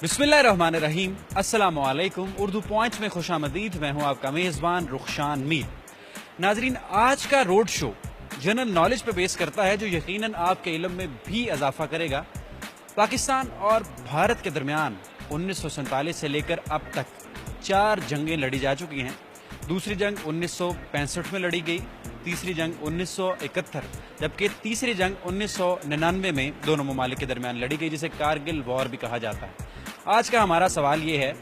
बिस्मिल्लाहिर्रहमानिर्रहीम, अस्सलाम वालेकुम। उर्दू पॉइंट में खुशामदीद। मैं हूं आपका मेज़बान रुखशान मीर। नाजरीन, आज का रोड शो जनरल नॉलेज पे बेस करता है, जो यकीनन आपके इल्म में भी इजाफा करेगा। पाकिस्तान और भारत के दरमियान 1947 से लेकर अब तक 4 जंगें लड़ी जा चुकी हैं। दूसरी जंग 1965 में लड़ी गई, तीसरी जंग 1971, जबकि तीसरी जंग 1999 में दोनों ममालिक के दरमियान लड़ी गई, जिसे कारगिल वॉर भी कहा जाता है। आज का हमारा सवाल ये है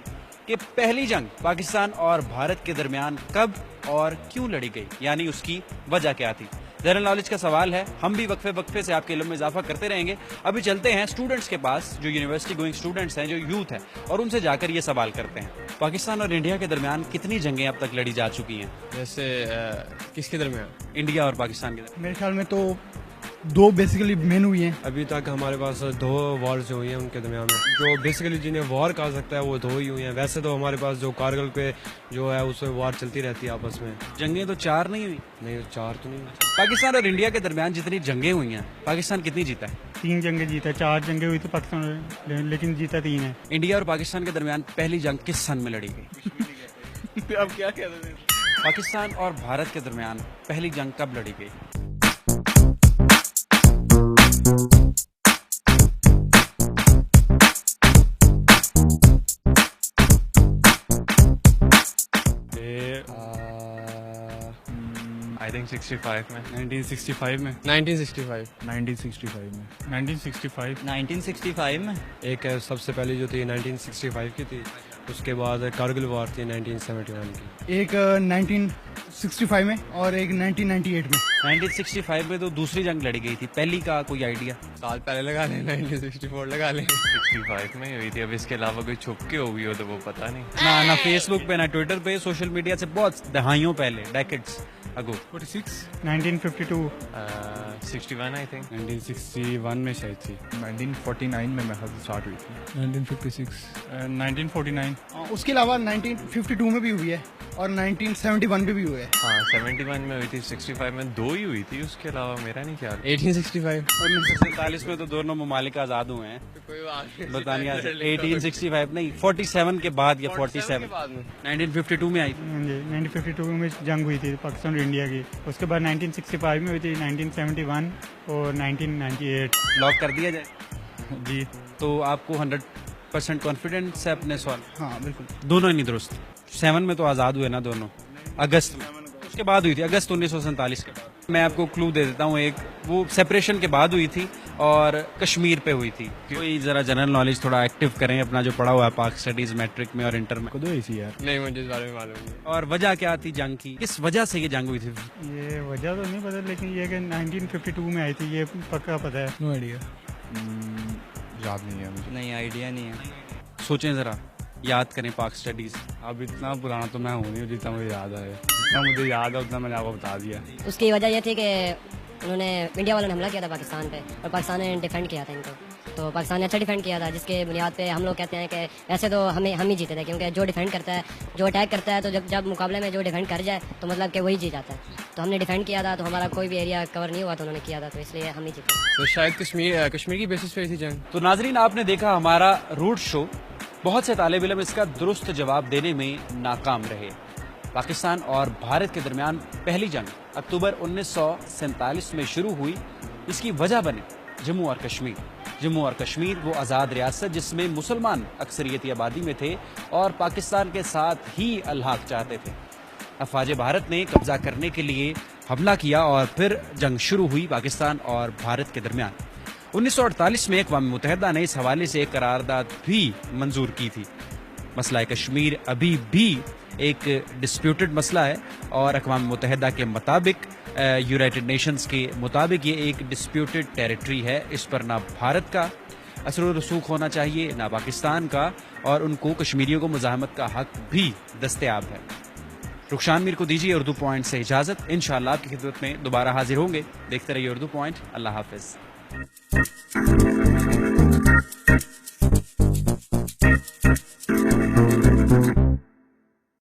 कि पहली जंग पाकिस्तान और भारत के दरमियान कब और क्यों लड़ी गई, यानी उसकी वजह क्या थी। जनरल नॉलेज का सवाल है, हम भी वक्फे वक्फे से आपके इल्म में इजाफा करते रहेंगे। अभी चलते हैं स्टूडेंट्स के पास, जो यूनिवर्सिटी गोइंग स्टूडेंट्स हैं, जो यूथ है, और उनसे जाकर ये सवाल करते हैं, पाकिस्तान और इंडिया के दरमियान कितनी जंगें अब तक लड़ी जा चुकी हैं? जैसे किसके दरमियान? इंडिया और पाकिस्तान के दरमियान। मेरे ख्याल में तो 2 बेसिकली मेन हुई हैं। अभी तक हमारे पास 2 वॉर्स जो हुई हैं उनके दरमियान में, जो बेसिकली जिन्हें वॉर कहा सकता है वो 2 ही हुई हैं। वैसे तो हमारे पास जो कारगिल पे जो है उसमें वॉर चलती रहती है आपस में। जंगें तो 4 नहीं हुई? नहीं, 4 तो नहीं। पाकिस्तान और इंडिया के दरमियान जितनी जंगें हुई हैं, पाकिस्तान कितनी जीता है? 3 जंगें जीता है, 4 जंगें हुई थी पाकिस्तान, लेकिन जीता 3 है। इंडिया और पाकिस्तान के दरमियान पहली जंग किस सन में लड़ी गई? अब क्या कह रहे हैं? पाकिस्तान और भारत के दरमियान पहली जंग कब लड़ी गई? आई थिंक 65 में। 1965 में। 1965 1965 में। 1965 1965 में। एक सबसे पहले जो थी 1965 की थी, उसके बाद कारगिल वॉर थी 1971 की। एक 1965 में और एक 1998 में। 1965 में तो दूसरी जंग लड़ी गई थी, पहली का कोई आइडिया? साल पहले लगा लें, 1964 लगा लें। 65 में ही हुई थी। अब इसके अलावा कोई छुप के हो गई हो तो वो पता नहीं। ना फेसबुक पे, ना ट्विटर पे, सोशल मीडिया से बहुत दहाइयों पहले, डेकेड्स अगो। 1952 61 I think. 1961 में शायद थी। 1949 में मेरे ख्याल से स्टार्ट हुई थी। 1956 1949। उसके अलावा 1952 में भी हुई है और 1971 में भी हुई है। हाँ, 71 में हुई थी, 65 में 2 ही हुई थी, उसके अलावा मेरा नहीं ख्याल। 1865 1947 में तो दोनों ममालिक आजाद हुए हैं। बतानिया 1865 नहीं, 47 के बाद या 47 1952 में आई थी। 1952 में जंग हुई थी पाकिस्तान और इंडिया की। उसके बाद 1965 में हुई थी, 1971 और 1998। लॉक कर दिया जाए जी। तो आपको 100% कॉन्फिडेंस है अपने सवाल? हाँ बिल्कुल। दोनों ही नहीं दुरुस्त। 7 में तो आजाद हुए ना दोनों, अगस्त में। उसके बाद हुई थी, अगस्त 1947 के बाद। मैं आपको क्लू दे देता हूँ एक, वो सेपरेशन के बाद हुई थी और कश्मीर पे हुई थी। कोई जरा जनरल नॉलेज थोड़ा एक्टिव करें अपना, जो पढ़ा हुआ है पाक स्टडीज मैट्रिक में और इंटर में। खुद हुई थी यार। नहीं, मुझे इस बारे में मालूम नहीं। और वजह क्या थी जंग की, किस वजह से ये जंग हुई थी? ये वजह तो नहीं पता, लेकिन ये कि 1952 में आई थी, ये पक्का पता है। No idea. याद नहीं है मुझे। नहीं, आइडिया नहीं है। सोचें जरा, याद करें पाक स्टडीज। अब इतना पुराना तो मैं हूँ नहीं, जितना मुझे याद है, जितना मुझे याद है उतना मैंने आपको बता दिया। उसकी वजह यह थी कि उन्होंने, इंडिया वालों ने हमला किया था पाकिस्तान पे, और पाकिस्तान ने डिफेंड किया था इनको। तो पाकिस्तान ने अच्छा डिफेंड किया था, जिसके बुनियाद पे हम लोग कहते हैं कि ऐसे तो हम ही जीते थे, क्योंकि जो डिफेंड करता है, जो अटैक करता है, तो जब मुकाबले में जो डिफेंड कर जाए तो मतलब कि वही जीत जाता है। तो हमने डिफेंड किया था, तो हमारा कोई भी एरिया कवर नहीं हुआ, तो उन्होंने किया था, तो इसलिए हम ही जीते। तो शायद कश्मीर की बेसिस पे थी जंग। तो नाजरीन, आपने देखा हमारा रूट शो, बहुत से तालिब इल्म इसका दुरुस्त जवाब देने में नाकाम रहे। पाकिस्तान और भारत के दरमियान पहली जंग अक्टूबर 1947 में शुरू हुई। इसकी वजह बने जम्मू और कश्मीर। जम्मू और कश्मीर वो आज़ाद रियासत जिसमें मुसलमान अक्सरियती आबादी में थे और पाकिस्तान के साथ ही अलहाक चाहते थे। अफवाज भारत ने कब्जा करने के लिए हमला किया और फिर जंग शुरू हुई पाकिस्तान और भारत के दरमियान। 1948 में अक़वाम मुत्तहिदा ने इस हवाले से एक करारदाद भी मंजूर की थी। मसला कश्मीर अभी भी एक डिस्प्यूटेड मसला है और अक़वाम मुत्तहिदा के मुताबिक, यूनाइटेड नेशंस के मुताबिक, ये एक डिस्प्यूटेड टेरिटरी है। इस पर ना भारत का असर व रसूख होना चाहिए, ना पाकिस्तान का, और उनको कश्मीरियों को मुज़ाहमत का हक भी दस्तयाब है। रुखशान मीर को दीजिए उर्दू पॉइंट से इजाज़त। इंशाअल्लाह आपकी खिदमत में दोबारा हाजिर होंगे। देखते रहिए उर्दू पॉइंट। अल्लाह हाफ़िज़।